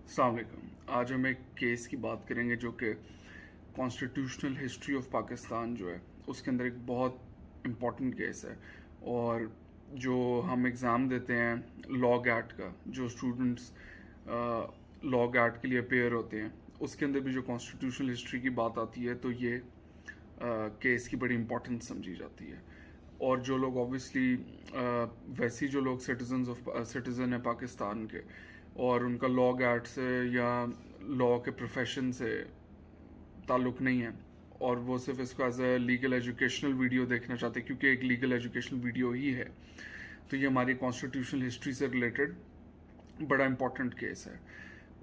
अस्सलाम वालेकुम। आज हम एक केस की बात करेंगे जो कि कॉन्स्टिट्यूशनल हिस्ट्री ऑफ पाकिस्तान जो है उसके अंदर एक बहुत इम्पॉर्टेंट केस है। और जो हम एग्ज़ाम देते हैं लॉ गैट का, जो स्टूडेंट्स लॉ गैट के लिए अपेयर होते हैं, उसके अंदर भी जो कॉन्स्टिट्यूशनल हिस्ट्री की बात आती है तो ये केस की बड़ी इंपॉर्टेंस समझी जाती है। और जो लोग ऑब्वियसली वैसे जो लोग सिटीज़न है पाकिस्तान के और उनका लॉ गैट से या लॉ के प्रोफेशन से ताल्लुक़ नहीं है और वो सिर्फ इसको as a legal educational video देखना चाहते हैं, क्योंकि एक लीगल एजुकेशनल वीडियो ही है, तो ये हमारी कॉन्स्टिट्यूशनल हिस्ट्री से रिलेटेड बड़ा इंपॉर्टेंट केस है।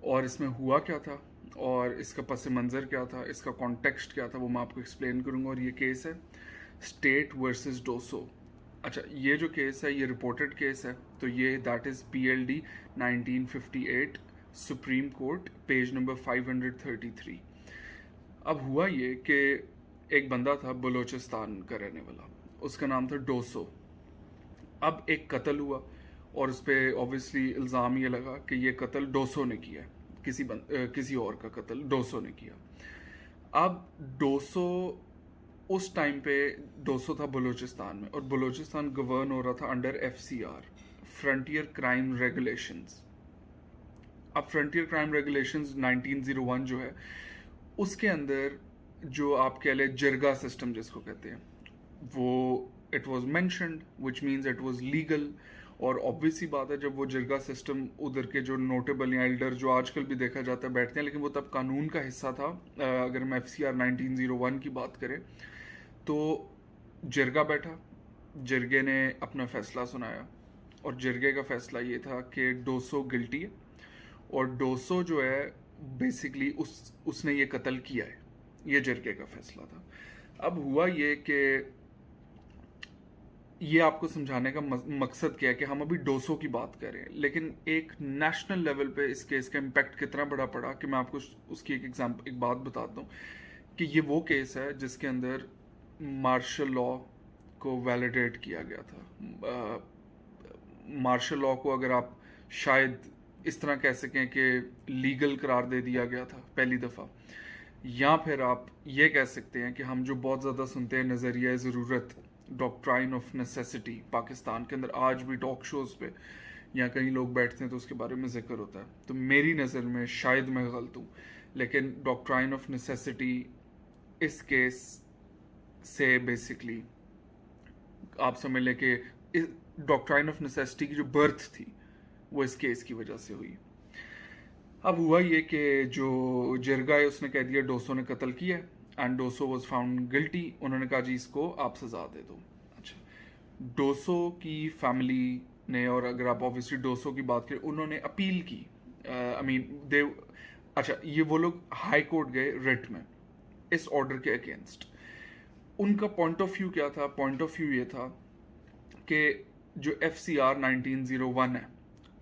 और इसमें हुआ क्या था और इसका पस मंज़र क्या था, इसका कॉन्टेक्स्ट क्या था, वो मैं आपको एक्सप्लेन करूँगा। और ये केस है स्टेट वर्सेस डोसो। अच्छा, ये जो केस है ये रिपोर्टेड केस है, तो ये that is PLD 1958 supreme court page number 533। अब हुआ ये कि एक बंदा था बलोचिस्तान का रहने वाला, उसका नाम था डोसो। अब एक कत्ल हुआ और उस पर ऑब्वियसली इल्ज़ाम ये लगा कि ये कत्ल डोसो ने किया है, किसी और का कत्ल डोसो ने किया। अब डोसो उस टाइम पे डोसो था बलूचिस्तान में, और बलूचिस्तान गवर्न हो रहा था under FCR, frontier crime regulations. अब फ्रंटियर क्राइम रेगुलेशंस 1901 जो है उसके अंदर जो आप कह लें जिरगा सिस्टम जिसको कहते हैं, वो it was mentioned which means it was legal. और ऑब्वियस सी बात है, जब वो जिरगा सिस्टम उधर के जो नोटेबल या एल्डर जो आजकल भी देखा जाता है बैठते हैं, लेकिन वो तब कानून का हिस्सा था। अगर हम FCR 1901 की बात करें तो जिरगा बैठा, जिरगे ने अपना फैसला सुनाया और जिरगे का फैसला ये था कि डोसो गिल्टी है और डोसो जो है बेसिकली उसने ये कत्ल किया है। ये जिरगे का फैसला था। अब हुआ ये कि ये आपको समझाने का मकसद क्या है कि हम अभी डोसो की बात करें, लेकिन एक नेशनल लेवल पे इस केस का इम्पैक्ट कितना बड़ा पड़ा कि मैं आपको उसकी एक बात बताता हूँ कि ये वो केस है जिसके अंदर मार्शल लॉ को वैलिडेट किया गया था। मार्शल लॉ को अगर आप शायद इस तरह कह सकें कि लीगल करार दे दिया गया था पहली दफ़ा, या फिर आप ये कह सकते हैं कि हम जो बहुत ज़्यादा सुनते हैं नज़रिया ज़रूरत, डॉक्ट्राइन ऑफ नेसेसिटी, पाकिस्तान के अंदर आज भी टॉक शोज़ पे या कहीं लोग बैठते हैं तो उसके बारे में जिक्र होता है। तो मेरी नज़र में शायद मैं गलत हूँ, लेकिन डॉक्ट्राइन ऑफ नेसेसिटी इस केस से बेसिकली आप समझ लें कि डॉक्ट्राइन ऑफ नेसेसिटी की जो बर्थ थी वो इस केस की वजह से हुई। अब हुआ ये कि जो जिरगा है उसने कह दिया डोसो ने कत्ल किया एंड डोसो वाज फाउंड गिल्टी। उन्होंने कहा जी इसको आप सजा दे दो। अच्छा, डोसो की फैमिली ने, और अगर आप ऑब्वियसली डोसो की बात करें, उन्होंने अपील की। आई मीन दे अच्छा, ये वो लोग हाई कोर्ट गए रिट में इस ऑर्डर के अगेंस्ट। उनका पॉइंट ऑफ व्यू क्या था? पॉइंट ऑफ व्यू ये था कि जो FCR 1901 है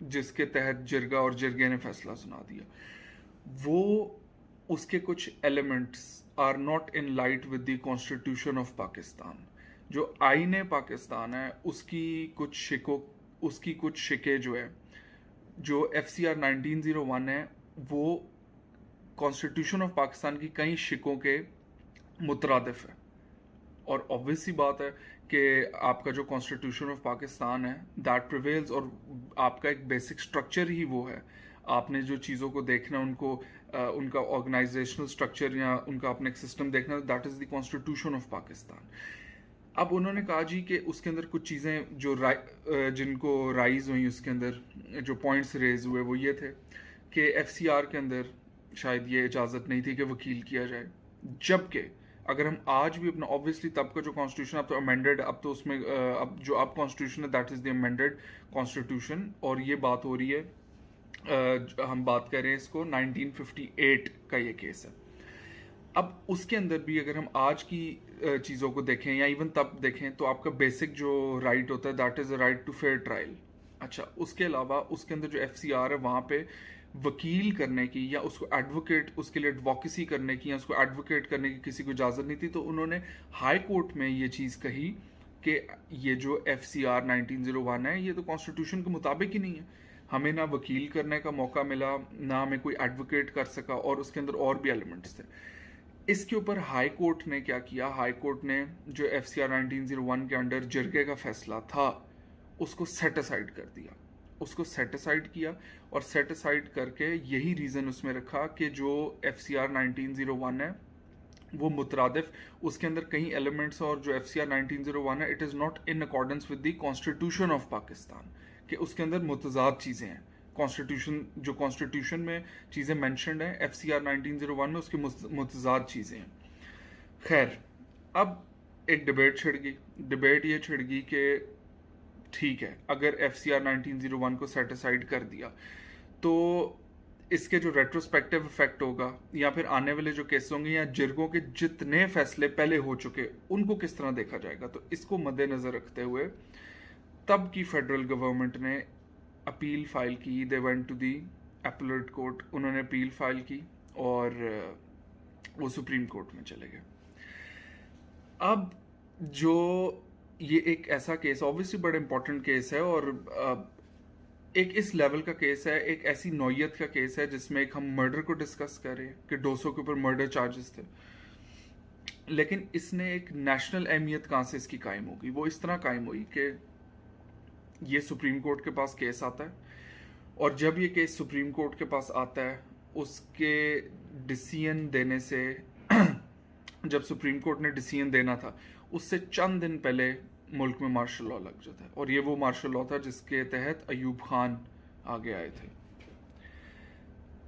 जिसके तहत जिरगा और जिरगे ने फैसला सुना दिया, वो उसके कुछ elements are not in light with the constitution of Pakistan. जो आईन पाकिस्तान है उसकी कुछ शिके जो है, जो FCR 1901 है वो कॉन्स्टिट्यूशन ऑफ पाकिस्तान की कई शिकों के मुतरादिफ है। और ऑब्वियस सी बात है कि आपका जो कॉन्स्टिट्यूशन ऑफ पाकिस्तान है दैट प्रिवेल्स, और आपका एक बेसिक स्ट्रक्चर ही वो है। आपने जो चीज़ों को देखना, उनका ऑर्गेनाइजेशनल स्ट्रक्चर या उनका अपना एक सिस्टम देखना, that is the constitution of Pakistan. अब उन्होंने कहा जी कि उसके अंदर कुछ चीज़ें जो जिनको राइज हुई, उसके अंदर जो पॉइंट्स रेज हुए वो ये थे कि FCR के अंदर शायद ये इजाज़त नहीं थी कि वकील किया जाए, जबकि अगर हम आज भी अपना ऑब्वियसली तब का जो कॉन्स्टिट्यूशन, अब तो अमेंडेड, अब तो उसमें अब जो अब कॉन्स्टिट्यूशन है that is the amended constitution. और ये बात हो रही है, हम बात कर रहे हैं इसको 1958 का ये केस है। अब उसके अंदर भी अगर हम आज की चीज़ों को देखें या इवन तब देखें तो आपका बेसिक जो राइट होता है that is a right to fair trial. अच्छा, उसके अलावा उसके अंदर जो FCR है वहाँ पे वकील करने की या उसको एडवोकेट, उसके लिए एडवोकेसी करने की या उसको एडवोकेट करने की किसी को इजाज़त नहीं थी। तो उन्होंने हाई कोर्ट में ये चीज़ कही कि ये जो FCR 1901 है ये तो कॉन्स्टिट्यूशन के मुताबिक ही नहीं है। हमें ना वकील करने का मौका मिला, ना हमें कोई एडवोकेट कर सका, और उसके अंदर और भी एलिमेंट्स थे। इसके ऊपर हाई कोर्ट ने क्या किया, हाई कोर्ट ने जो FCR 1901 के अंडर जिरगे का फैसला था उसको सेट असाइड कर दिया, उसको सेट असाइड किया। और सेट असाइड करके यही रीज़न उसमें रखा कि जो FCR 1901 है वो मुतरादिफ, उसके अंदर कई एलिमेंट्स, और जो FCR 1901 है it is not in accordance with the constitution of Pakistan, कि उसके अंदर मुतजाद चीज़ें हैं। कॉन्स्टिट्यूशन, जो कॉन्स्टिट्यूशन में चीज़ें मैंशनड हैं FCR 1901 में, उसकी मुतजाद चीज़ें हैं। खैर, अब एक डिबेट छिड़ गई। डिबेट ये छिड़ गई कि ठीक है, अगर FCR 1901 को सेट असाइड कर दिया तो इसके जो रेट्रोस्पेक्टिव इफेक्ट होगा, या फिर आने वाले जो केस होंगे, या जिरगों के जितने फैसले पहले हो चुके उनको किस तरह देखा जाएगा। तो इसको मद्देनजर रखते हुए तब की फेडरल गवर्नमेंट ने अपील फाइल की। They went to the appellate court, उन्होंने अपील फाइल की और वो सुप्रीम कोर्ट में चले गए। अब जो ये एक ऐसा केस, ऑब्वियसली बड़ा इंपॉर्टेंट केस है, और एक इस लेवल का केस है, एक ऐसी नौयत का केस है जिसमें एक हम मर्डर को डिस्कस करें कि डोसो के ऊपर मर्डर चार्जेस थे, लेकिन इसने एक नेशनल अहमियत कहाँ से इसकी कायम होगी। वो इस तरह कायम हुई कि ये सुप्रीम कोर्ट के पास केस आता है, और जब ये केस सुप्रीम कोर्ट के पास आता है उसके डिसीजन देने से जब सुप्रीम कोर्ट ने डिसीजन देना था उससे चंद दिन पहले मुल्क में मार्शल लॉ लग जाता है, और ये वो मार्शल लॉ था जिसके तहत अयूब खान आगे आए थे।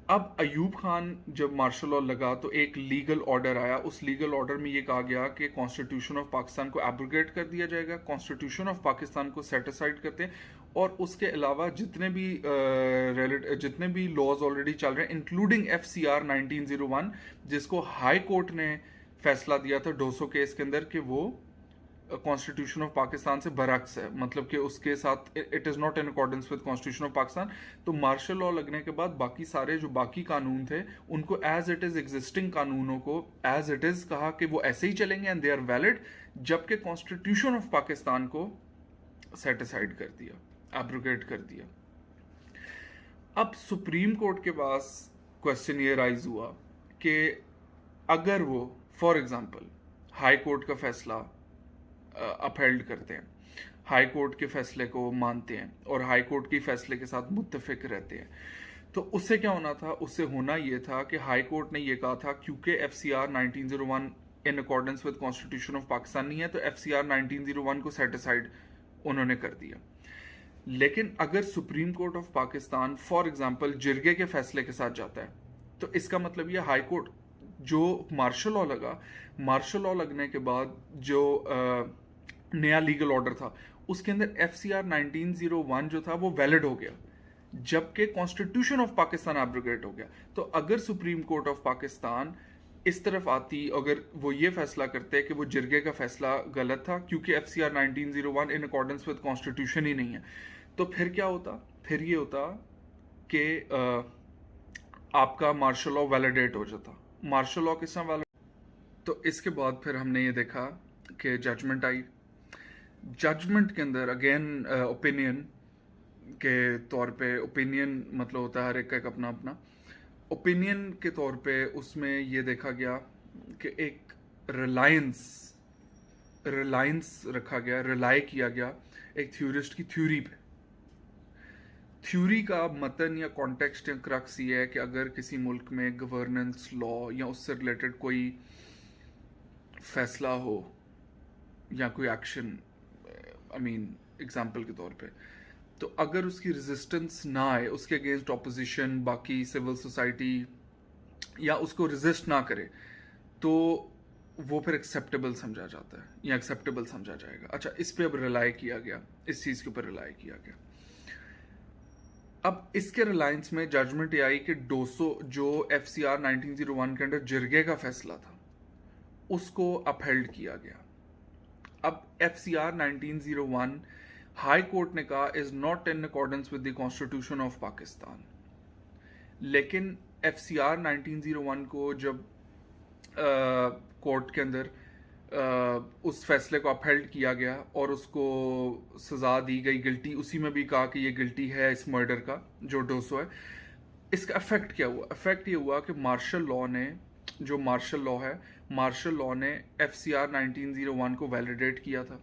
अब अयूब खान जब मार्शल लॉ लगा तो एक लीगल ऑर्डर आया, उस लीगल ऑर्डर में ये कहा गया कि कॉन्स्टिट्यूशन ऑफ पाकिस्तान को एब्रोगेट कर दिया जाएगा, कॉन्स्टिट्यूशन ऑफ पाकिस्तान को सेट असाइड करते हैं, और उसके अलावा जितने भी लॉज ऑलरेडी चल रहे हैं इंक्लूडिंग FCR 1901 जिसको हाई कोर्ट ने फैसला दिया था डोसो केस के अंदर कि वो कॉन्स्टिट्यूशन ऑफ पाकिस्तान से बरअक्स है, मतलब कि उसके साथ it is not in accordance with constitution of Pakistan. तो मार्शल लॉ लगने के बाद बाकी सारे जो बाकी कानून थे उनको एज इट इज़ एग्जिस्टिंग कानूनों को एज इट इज़ कहा कि वो ऐसे ही चलेंगे एंड दे आर वैलिड, जबकि कॉन्स्टिट्यूशन ऑफ पाकिस्तान को सेट असाइड कर दिया, एब्रोगेट कर दिया। अब सुप्रीम कोर्ट के पास क्वेश्चन ये राइज हुआ कि अगर वो फॉर एग्जांपल हाई कोर्ट का फैसला अपहेल्ड करते हैं, हाई कोर्ट के फैसले को मानते हैं और हाई कोर्ट के फैसले के साथ मुत्तफिक रहते हैं, तो उससे क्या होना था, उससे होना ये था कि हाई कोर्ट ने ये कहा था क्योंकि FCR 1901 in accordance with constitution of Pakistan नहीं है तो FCR 1901 को सेट असाइड उन्होंने कर दिया। लेकिन अगर supreme court of Pakistan for example जिरगे के फैसले के साथ जाता है तो इसका मतलब ये हाई कोर्ट जो मार्शल लॉ लगा, मार्शल लॉ लगने के बाद जो नया लीगल ऑर्डर था उसके अंदर FCR 1901 जो था वो वैलिड हो गया, जबकि कॉन्स्टिट्यूशन ऑफ पाकिस्तान एब्रोगेट हो गया। तो अगर सुप्रीम कोर्ट ऑफ पाकिस्तान इस तरफ आती, अगर वो ये फैसला करते कि वो जिरगे का फैसला गलत था क्योंकि FCR 1901 in accordance with constitution ही नहीं है, तो फिर क्या होता, फिर ये होता कि आपका मार्शल लॉ वैलिडेट हो जाता। मार्शल लॉ किस तरह वैलिड, तो इसके बाद फिर हमने ये देखा कि जजमेंट आई। जजमेंट के अंदर अगेन ओपिनियन के तौर पे, ओपिनियन मतलब होता है हर एक का अपना अपना ओपिनियन के तौर पे, उसमें ये देखा गया कि एक रिलायंस रखा गया, रिलाई किया गया एक थ्योरिस्ट की थ्योरी पे। थ्योरी का मतन या कॉन्टेक्स्ट या क्रक्स ये है कि अगर किसी मुल्क में गवर्नेंस लॉ या उससे रिलेटेड कोई फैसला हो या कोई एक्शन, एग्जाम्पल के तौर पे, तो अगर उसकी रेजिस्टेंस ना आए, उसके अगेंस्ट ऑपोजिशन बाकी सिविल सोसाइटी या उसको रेजिस्ट ना करे, तो वो फिर एक्सेप्टेबल समझा जाता है या एक्सेप्टेबल समझा जाएगा। अच्छा, इस पे अब रिलाई किया गया, इस चीज़ के ऊपर रिलाई किया गया। अब इसके रिलायंस में जजमेंट ये आई कि डोसो जो FCR 1901 के अंडर जिरगे का फैसला था उसको अपहेल्ड किया गया। अब FCR 1901 हाई कोर्ट ने कहा is not in accordance with the constitution of Pakistan, लेकिन FCR 1901 को जब कोर्ट के अंदर उस फैसले को अपहेल्ड किया गया और उसको सज़ा दी गई गिल्टी। उसी में भी कहा कि ये गिल्टी है इस मर्डर का जो डोसो है। इसका इफेक्ट क्या हुआ? इफेक्ट ये हुआ कि मार्शल लॉ ने, जो मार्शल लॉ है, मार्शल लॉ ने FCR 1901 को वैलिडेट किया था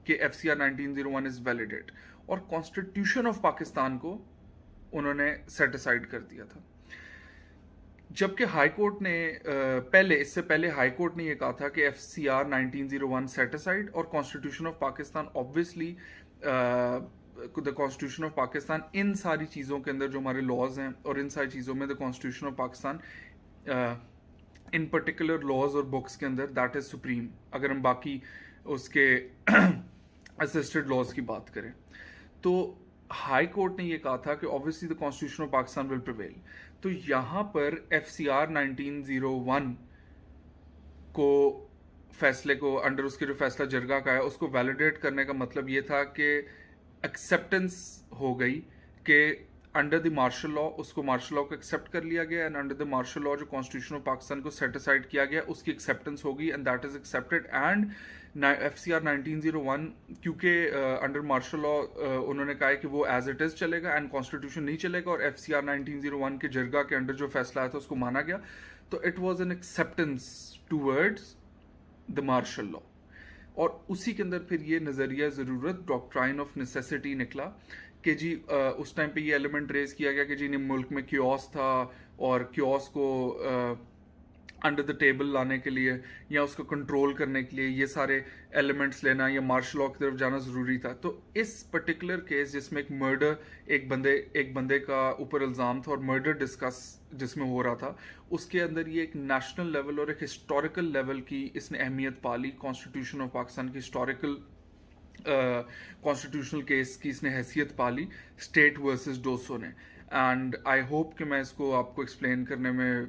कि FCR 1901 इज वैलिडेट, और कॉन्स्टिट्यूशन ऑफ पाकिस्तान को उन्होंने सेट असाइड कर दिया था। जबकि हाई कोर्ट ने इससे पहले हाई कोर्ट ने यह कहा था कि FCR 1901 सेट असाइड, और constitution of Pakistan obviously the constitution of Pakistan इन सारी चीज़ों के अंदर जो हमारे लॉज हैं और इन सारी चीज़ों में the constitution of Pakistan in particular laws और बुक्स के अंदर दैट इज सुप्रीम, अगर हम बाकी उसके असिस्टेड लॉज की बात करें। तो हाई कोर्ट ने यह कहा था कि obviously the constitution of Pakistan will prevail. तो यहां पर FCR 1901 को फैसले को अंडर उसके जो फैसला जरगा का है उसको वैलिडेट करने का मतलब ये था कि एक्सेप्टेंस हो गई कि अंडर द मार्शल लॉ, उसको मार्शल लॉ को एक्सेप्ट कर लिया गया, and under the martial law जो कॉन्स्टिट्यूशन ऑफ पाकिस्तान को सेट असाइड किया गया उसकी एक्सेप्टेंस होगी, and that is accepted. And FCR 1901 क्योंकि अंडर मार्शल लॉ उन्होंने कहा है कि वो एज इट इज चलेगा एंड कॉन्स्टिट्यूशन नहीं चलेगा, और FCR 1901 के जरगा के अंडर जो फैसला आया था उसको माना गया। तो it was an acceptance towards the martial law. और उसी के अंदर फिर ये नज़रिया ज़रूरत, डॉक्ट्राइन ऑफ नेसेसिटी निकला कि जी उस टाइम पे ये एलिमेंट रेज किया गया कि जी मुल्क में क्योस था, और क्योस को अंडर द टेबल लाने के लिए या उसको कंट्रोल करने के लिए ये सारे एलिमेंट्स लेना या मार्शल लॉ की तरफ जाना ज़रूरी था। तो इस पर्टिकुलर केस जिसमें एक मर्डर, एक बंदे का ऊपर इल्ज़ाम था और मर्डर डिस्कस जिसमें हो रहा था, उसके अंदर ये एक नेशनल लेवल और एक हिस्टोरिकल लेवल की इसने अहमियत पाली। कॉन्स्टिट्यूशन ऑफ पाकिस्तान की हिस्टोरिकल कॉन्स्टिट्यूशनल केस की इसने हैसियत पाली स्टेट वर्सेस डोसो ने। एंड आई होप कि मैं इसको आपको एक्सप्लेन करने में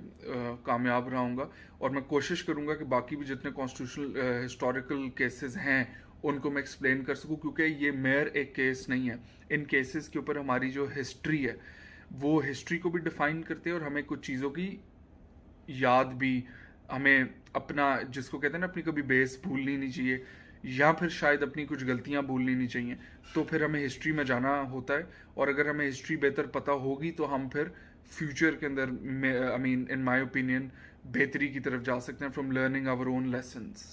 कामयाब रहूँगा, और मैं कोशिश करूँगा कि बाकी भी जितने कॉन्स्टिट्यूशनल हिस्टोरिकल केसेस हैं उनको मैं एक्सप्लेन कर सकूँ, क्योंकि ये मेयर एक केस नहीं है। इन केसेस के ऊपर हमारी जो हिस्ट्री है वो हिस्ट्री को भी डिफाइन करते हैं, और हमें कुछ चीज़ों की याद भी, हमें अपना जिसको कहते हैं ना अपनी कभी बेस भूलनी नहीं चाहिए, या फिर शायद अपनी कुछ गलतियां भूलनी नहीं चाहिए। तो फिर हमें हिस्ट्री में जाना होता है, और अगर हमें हिस्ट्री बेहतर पता होगी तो हम फिर फ्यूचर के अंदर इन माय ओपिनियन बेहतरी की तरफ जा सकते हैं from learning our own lessons.